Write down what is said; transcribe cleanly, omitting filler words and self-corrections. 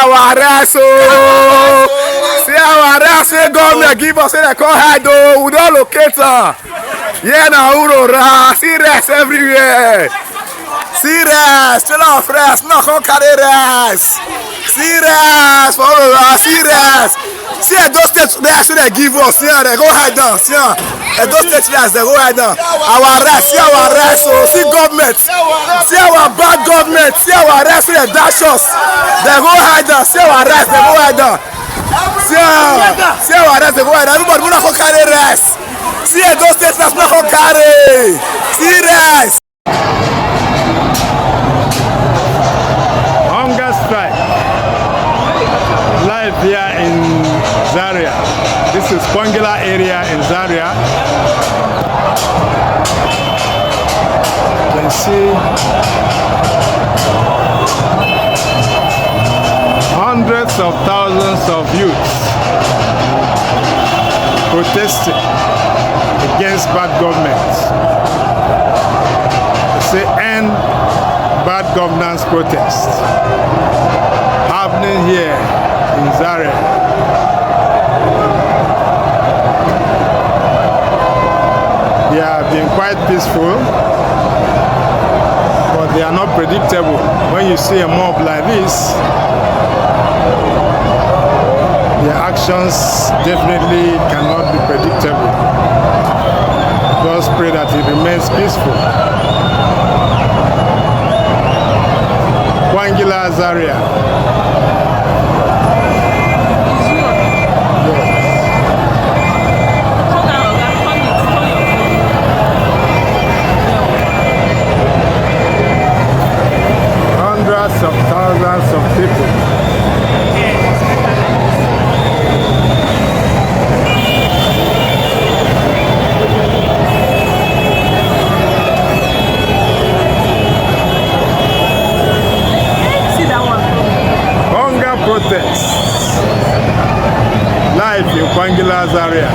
our rice, oh. See our rice, say government give us, say they call hide, oh. We don't locate her. Yeah, now Urora. See rice everywhere. See rice, tell our friends, not come carry rice. See rice for Urora, see rice. See those states rice they give us, see they go hide down, see those states rice they go hide down. Our rice, see our rice, oh. See government, see our bad government, see our rice they dash us. They go hide down, see our rice they go hide down. See our rice they go hide down. Everybody will not come carry rice. See those states rice not come carry. See rice. Hunger strike live here in Zaria. This is Kwangila area in Zaria. You can see hundreds of thousands of youths protesting against bad government. They say end bad governance protest happening here in Zaria. They have been quite peaceful, but they are not predictable. When you see a mob like this, their actions definitely cannot be predictable. Just pray that it remains peaceful. Kwangila Zaria. Hundreds of thousands of people. Protests live in Kwangila Zaria.